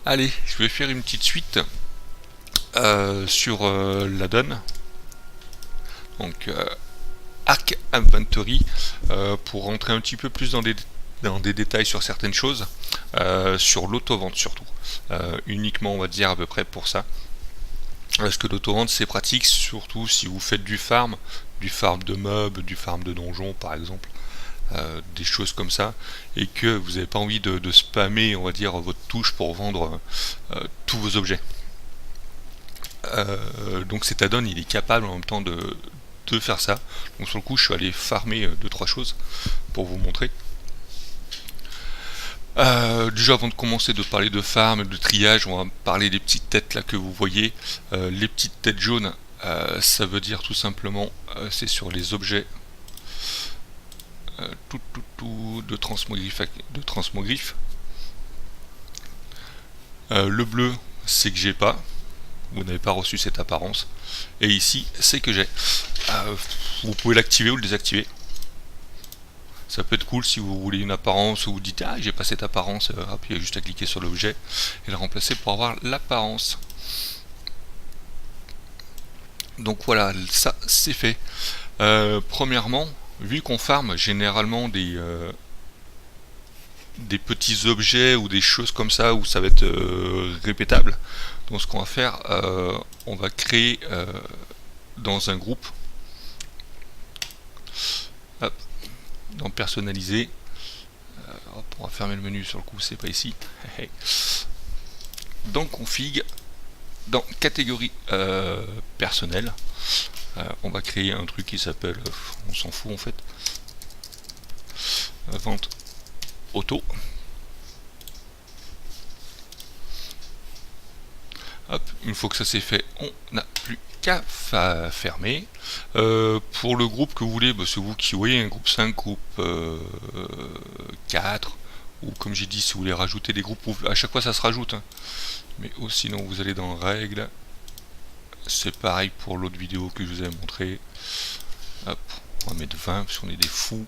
Allez, je vais faire une petite suite sur la donne. Donc Arc Inventory pour rentrer un petit peu plus dans des détails sur certaines choses, sur l'auto-vente surtout. Uniquement on va dire à peu près pour ça. Parce que l'auto-vente c'est pratique surtout si vous faites du farm de mobs, du farm de donjons par exemple. Des choses comme ça, et que vous n'avez pas envie de spammer, on va dire, votre touche pour vendre tous vos objets. Donc cet add-on il est capable en même temps de faire ça. Donc sur le coup je suis allé farmer 2-3 choses pour vous montrer. Déjà avant de commencer de parler de farm et de triage, on va parler des petites têtes là que vous voyez. Les petites têtes jaunes, ça veut dire tout simplement c'est sur les objets de transmogriffe. Le bleu c'est que j'ai pas, vous n'avez pas reçu cette apparence, et ici c'est que j'ai. Vous pouvez l'activer ou le désactiver. Ça peut être cool si vous voulez une apparence ou vous dites ah j'ai pas cette apparence, hop, il y a juste à cliquer sur l'objet et le remplacer pour avoir l'apparence. Donc voilà, ça c'est fait. Premièrement, vu qu'on farme généralement des petits objets ou des choses comme ça où ça va être répétable, donc ce qu'on va faire, on va créer dans un groupe, hop, dans personnaliser, hop, on va fermer le menu sur le coup, c'est pas ici, dans config, dans catégorie personnelle, on va créer un truc qui s'appelle, on s'en fout en fait, vente auto. Hop, une fois que ça c'est fait, on n'a plus qu'à fermer. Pour le groupe que vous voulez, c'est vous qui voyez, un groupe 5, groupe 4, ou comme j'ai dit, si vous voulez rajouter des groupes, à chaque fois ça se rajoute. Hein. Mais sinon vous allez dans règles, c'est pareil pour l'autre vidéo que je vous avais montré. Hop, on va mettre 20 parce qu'on est des fous.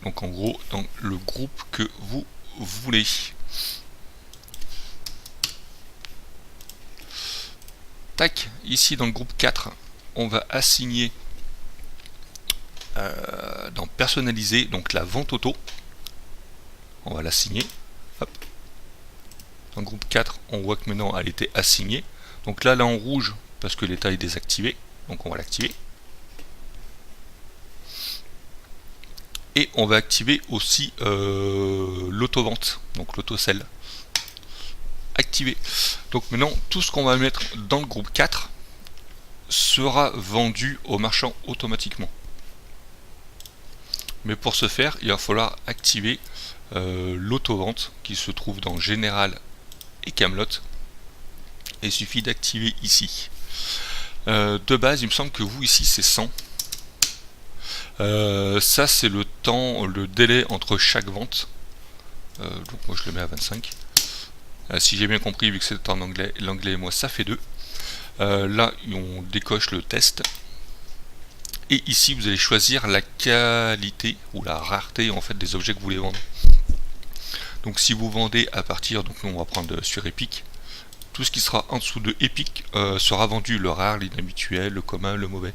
Donc en gros, dans le groupe que vous voulez. Tac, ici dans le groupe 4, on va assigner dans personnaliser, donc la vente auto. On va l'assigner. Hop. Dans le groupe 4, on voit que maintenant elle était assignée. Donc là, en rouge, parce que l'état est désactivé. Donc on va l'activer. Et on va activer aussi l'auto-vente, donc l'auto-sell. Activé. Donc maintenant, tout ce qu'on va mettre dans le groupe 4 sera vendu au marchand automatiquement. Mais pour ce faire, il va falloir activer l'auto-vente qui se trouve dans Général et Camelot. Il suffit d'activer ici. De base, il me semble que vous ici c'est 100. Ça c'est le temps, le délai entre chaque vente. Donc moi je le mets à 25. Si j'ai bien compris, vu que c'est en anglais, l'anglais et moi ça fait 2. Là on décoche le test. Et ici vous allez choisir la qualité ou la rareté en fait des objets que vous voulez vendre. Donc si vous vendez à partir, donc nous on va prendre sur Epic, tout ce qui sera en dessous de Epic sera vendu, le rare, l'inhabituel, le commun, le mauvais.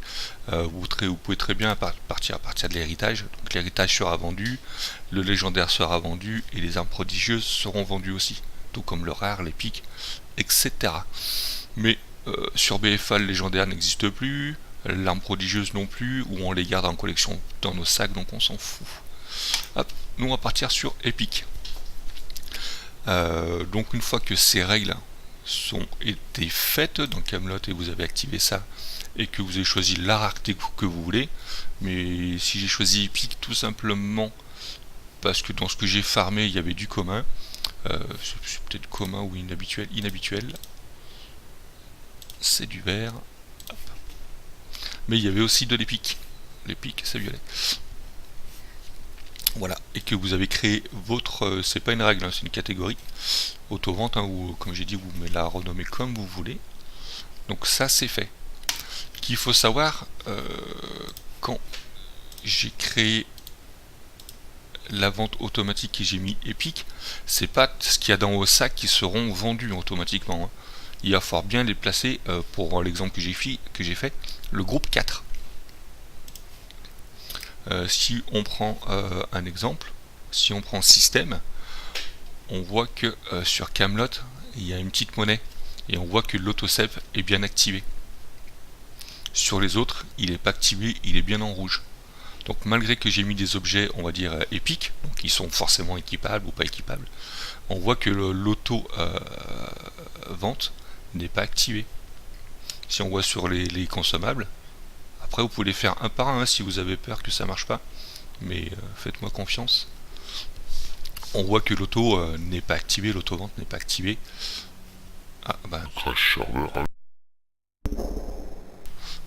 Vous pouvez très bien partir à partir de l'héritage, donc l'héritage sera vendu, le légendaire sera vendu et les armes prodigieuses seront vendues aussi, tout comme le rare, l'épique, etc. Mais sur BFA le légendaire n'existe plus, l'arme prodigieuse non plus, ou on les garde en collection dans nos sacs, donc on s'en fout. Hop, nous on va partir sur Epic. Donc une fois que ces règles sont été faites dans Camelot et vous avez activé ça et que vous avez choisi la rareté que vous voulez, mais si j'ai choisi Epic tout simplement parce que dans ce que j'ai farmé il y avait du commun, c'est peut-être commun ou inhabituel, c'est du vert. Hop. Mais il y avait aussi de l'épique, c'est violet. Voilà, et que vous avez créé votre, c'est pas une règle, hein, c'est une catégorie auto-vente, hein, ou comme j'ai dit, vous la renommez comme vous voulez. Donc ça c'est fait. Qu'il faut savoir, quand j'ai créé la vente automatique que j'ai mis Epic, c'est pas ce qu'il y a dans vos sacs qui seront vendus automatiquement. Il va falloir bien les placer, pour l'exemple que j'ai fait, le groupe 4. Si on prend un exemple, si on prend système, on voit que sur Camelot, il y a une petite monnaie et on voit que l'autosave est bien activé. Sur les autres, il n'est pas activé, il est bien en rouge. Donc malgré que j'ai mis des objets, on va dire épiques, donc ils sont forcément équipables ou pas équipables, on voit que l'auto vente n'est pas activé. Si on voit sur les consommables, après vous pouvez les faire un par un si vous avez peur que ça marche pas, mais faites-moi confiance. On voit que l'auto n'est pas activé, l'auto-vente n'est pas activée. Ah bah.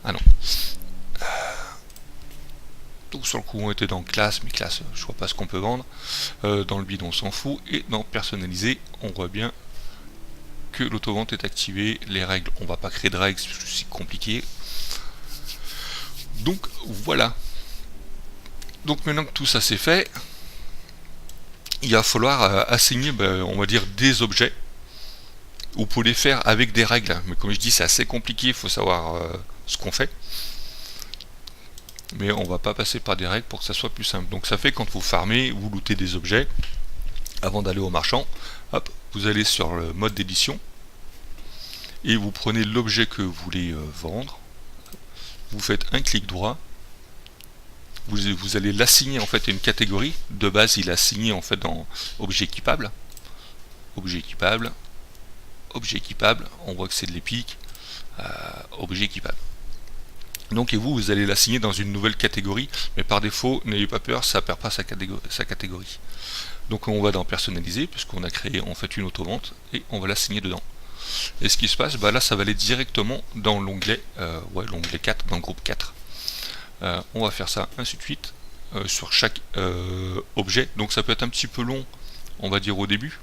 Ah non. Donc sur le coup on était dans classe, mais classe, je vois pas ce qu'on peut vendre. Dans le bid on s'en fout. Et dans personnaliser, on voit bien que l'auto-vente est activée. Les règles, on va pas créer de règles, c'est compliqué. Donc voilà. Donc maintenant que tout ça c'est fait, il va falloir assigner, on va dire, des objets. Vous pouvez les faire avec des règles, mais comme je dis, c'est assez compliqué, il faut savoir ce qu'on fait. Mais on va pas passer par des règles pour que ça soit plus simple. Donc ça fait quand vous farmez, vous lootez des objets, avant d'aller au marchand, hop, vous allez sur le mode d'édition, et vous prenez l'objet que vous voulez vendre, vous faites un clic droit, vous allez l'assigner en fait à une catégorie. De base il est assigné en fait dans objet équipable, objet équipable, objet équipable, on voit que c'est de l'épique, objet équipable. Donc et vous allez l'assigner dans une nouvelle catégorie, mais par défaut, n'ayez pas peur, ça ne perd pas sa catégorie. Donc on va dans personnaliser, puisqu'on a créé en fait une auto-vente, et on va l'assigner dedans. Et ce qui se passe, là ça va aller directement dans l'onglet l'onglet 4, dans le groupe 4. On va faire ça ainsi de suite, sur chaque objet. Donc ça peut être un petit peu long, on va dire au début,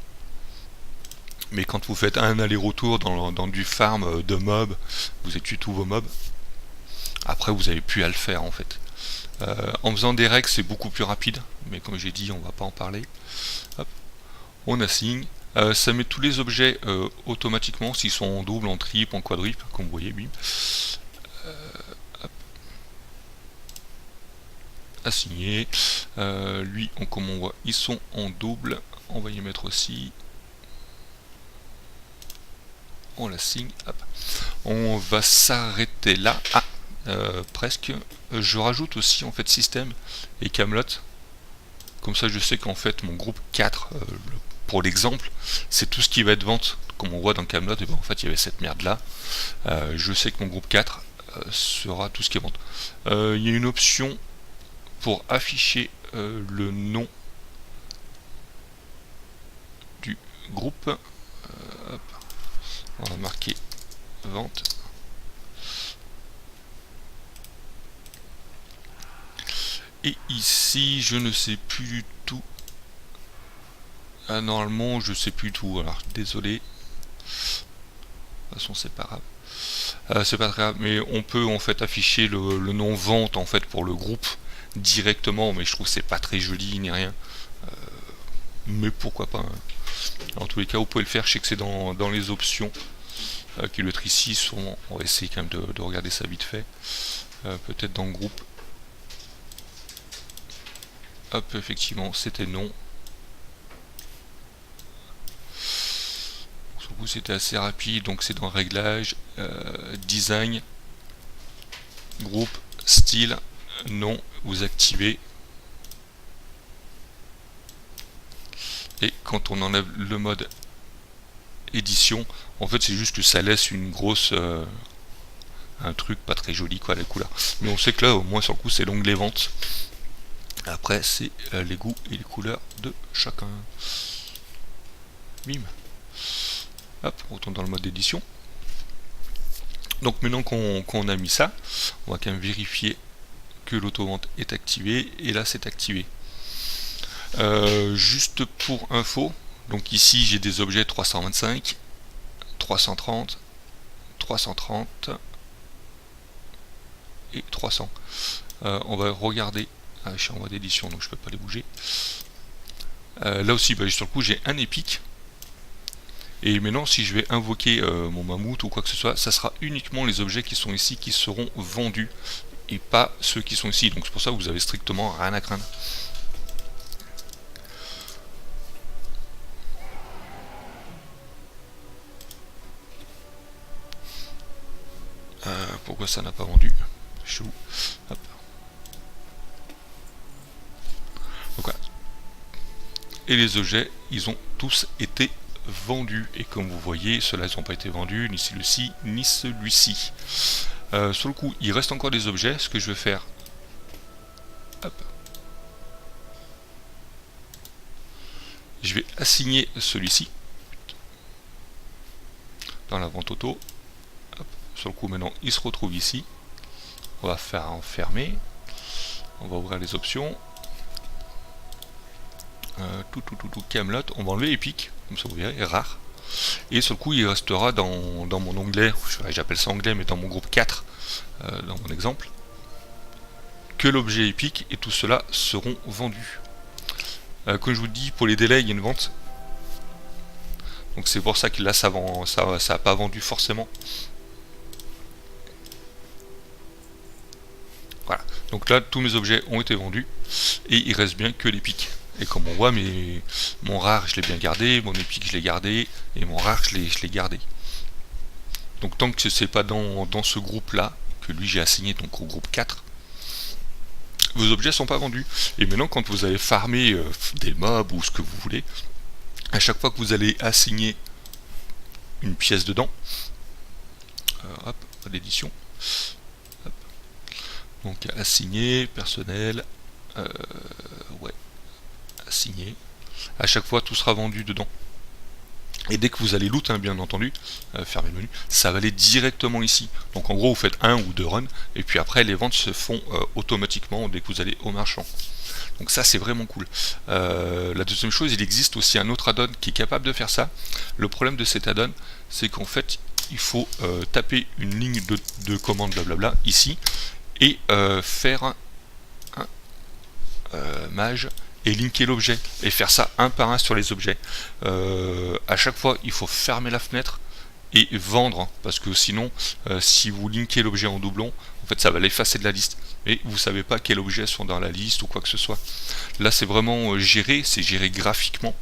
mais quand vous faites un aller-retour dans du farm de mobs, vous étudiez tous vos mobs, après vous n'avez plus à le faire en fait. En faisant des règles c'est beaucoup plus rapide, mais comme j'ai dit on va pas en parler. Hop. On assigne, ça met tous les objets automatiquement, s'ils sont en double, en triple, en quadruple, comme vous voyez, bim. Assigné, lui comme on voit ils sont en double, on va y mettre aussi, on l'assigne, hop. On va s'arrêter là. Presque. Je rajoute aussi en fait système et Camelot, comme ça je sais qu'en fait mon groupe 4, pour l'exemple, c'est tout ce qui va être vente. Comme on voit dans Camelot, et en fait il y avait cette merde là. Je sais que mon groupe 4 sera tout ce qui est vente. Il y a une option pour afficher le nom du groupe. Hop. On va marquer vente. Et ici, je ne sais plus du tout. Normalement, je sais plus du tout. Alors, désolé. De toute façon, c'est pas grave. C'est pas très grave, mais on peut en fait afficher le nom vente en fait pour le groupe directement, mais je trouve que c'est pas très joli ni rien. Mais pourquoi pas. En tous les cas, vous pouvez le faire. Je sais que c'est dans les options qui doit être ici. On va essayer quand même de regarder ça vite fait. Peut-être dans le groupe. Hop, effectivement, c'était non. Sur le coup, c'était assez rapide, donc c'est dans réglage, design, groupe, style, non, vous activez. Et quand on enlève le mode édition, en fait, c'est juste que ça laisse une grosse. Un truc pas très joli, quoi, la couleur. Mais on sait que là, au moins, sur le coup, c'est l'onglet vente. Après, c'est les goûts et les couleurs de chacun. Bim. Hop, on retourne dans le mode d'édition. Donc maintenant qu'on a mis ça, on va quand même vérifier que l'auto-vente est activée. Et là, c'est activé. Juste pour info, donc ici, j'ai des objets 325, 330, 330 et 300. On va regarder je suis en mode édition donc je peux pas les bouger. Là aussi sur le coup j'ai un épique. Et maintenant si je vais invoquer mon mammouth ou quoi que ce soit, ça sera uniquement les objets qui sont ici qui seront vendus et pas ceux qui sont ici. Donc c'est pour ça que vous avez strictement rien à craindre. Pourquoi ça n'a pas vendu? Chou. Hop. Donc voilà. Et les objets, ils ont tous été vendus. Et comme vous voyez, ceux-là, ils n'ont pas été vendus, ni celui-ci, ni celui-ci. Sur le coup, il reste encore des objets. Ce que je vais faire... Hop. Je vais assigner celui-ci dans la vente auto. Hop. Sur le coup, maintenant, il se retrouve ici. On va faire enfermer. On va ouvrir les options. Camelot, on va enlever Epic, comme ça vous verrez, rare. Et sur le coup, il restera dans mon onglet, j'appelle ça onglet, mais dans mon groupe 4, dans mon exemple, que l'objet Epic et tout cela seront vendus. Comme je vous dis, pour les délais, il y a une vente. Donc c'est pour ça que là, ça n'a pas vendu forcément. Voilà. Donc là, tous mes objets ont été vendus. Et il reste bien que l'Epic. Et comme on voit, mon rare je l'ai bien gardé, mon épique je l'ai gardé, et mon rare je l'ai gardé. Donc tant que c'est pas dans ce groupe là, que lui j'ai assigné donc au groupe 4, vos objets sont pas vendus. Et maintenant quand vous allez farmer des mobs ou ce que vous voulez, à chaque fois que vous allez assigner une pièce dedans, hop, l'édition, donc assigner, personnel, ouais, assigner, à chaque fois tout sera vendu dedans. Et dès que vous allez loot, hein, bien entendu, fermer le menu, ça va aller directement ici. Donc en gros vous faites 1 ou 2 runs, et puis après les ventes se font automatiquement dès que vous allez au marchand. Donc ça c'est vraiment cool. La deuxième chose, il existe aussi un autre add-on qui est capable de faire ça. Le problème de cet add-on, c'est qu'en fait il faut taper une ligne de commande blablabla ici, et faire un mage et linker l'objet et faire ça un par un sur les objets. À chaque fois il faut fermer la fenêtre et vendre, parce que sinon si vous linkez l'objet en doublon, en fait ça va l'effacer de la liste et vous savez pas quels objets sont dans la liste ou quoi que ce soit. Là c'est vraiment géré, c'est géré graphiquement.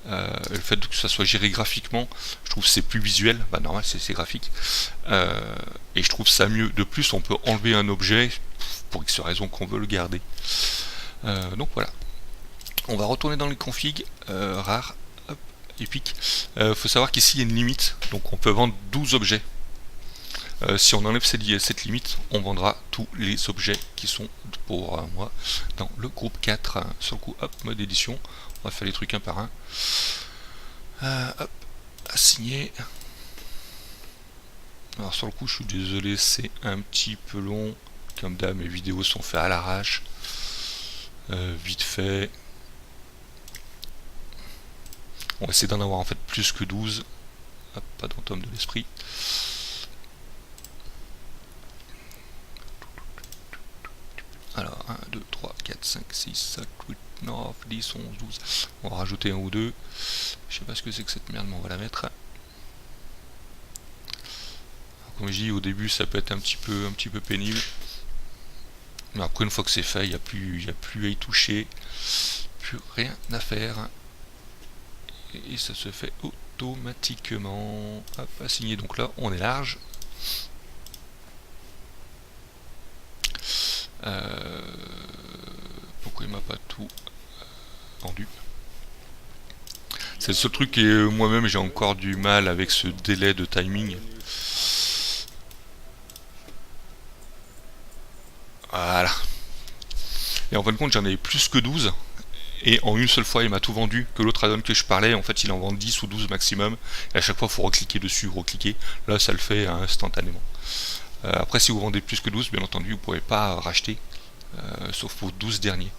Le fait que ça soit géré graphiquement, je trouve que c'est plus visuel, normal c'est graphique, et je trouve ça mieux. De plus on peut enlever un objet pour X raison qu'on veut le garder. Donc voilà. On va retourner dans les configs, rare, hop, épique. Faut savoir qu'ici il y a une limite, donc on peut vendre 12 objets. Si on enlève cette limite, on vendra tous les objets qui sont pour moi dans le groupe 4. Sur le coup, hop, mode édition, on va faire les trucs un par un. Hop, assigner. Alors sur le coup, je suis désolé, c'est un petit peu long. Comme d'hab, mes vidéos sont faites à l'arrache. Vite fait. On va essayer d'en avoir en fait plus que 12. Hop, pas dans tome de l'esprit. Alors 1, 2, 3, 4, 5, 6, 7, 8, 9, 10, 11, 12. On va rajouter un ou deux. Je sais pas ce que c'est que cette merde, mais on va la mettre. Alors, comme je dis, au début ça peut être un petit peu pénible. Mais après une fois que c'est fait, il n'y a plus à y toucher. Plus rien à faire. Et ça se fait automatiquement. Hop, assigné. Donc là on est large. Pourquoi il m'a pas tout vendu? C'est le seul truc que moi-même j'ai encore du mal avec ce délai de timing. Voilà. Et en fin de compte j'en avais plus que 12. Et en une seule fois il m'a tout vendu. Que l'autre add-on que je parlais, en fait il en vend 10 ou 12 maximum. Et à chaque fois il faut recliquer dessus, recliquer. Là ça le fait instantanément. Après si vous vendez plus que 12, bien entendu vous ne pourrez pas racheter. Sauf pour 12 derniers.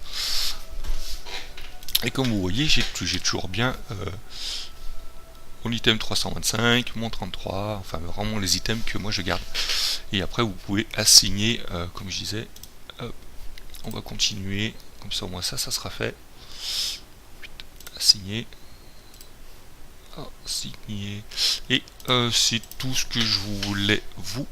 Et comme vous voyez, j'ai toujours bien mon item 325, mon 33, enfin vraiment les items que moi je garde. Et après vous pouvez assigner, comme je disais, on va continuer, comme ça au moins ça sera fait. À signer. À signer. Et c'est tout ce que je voulais vous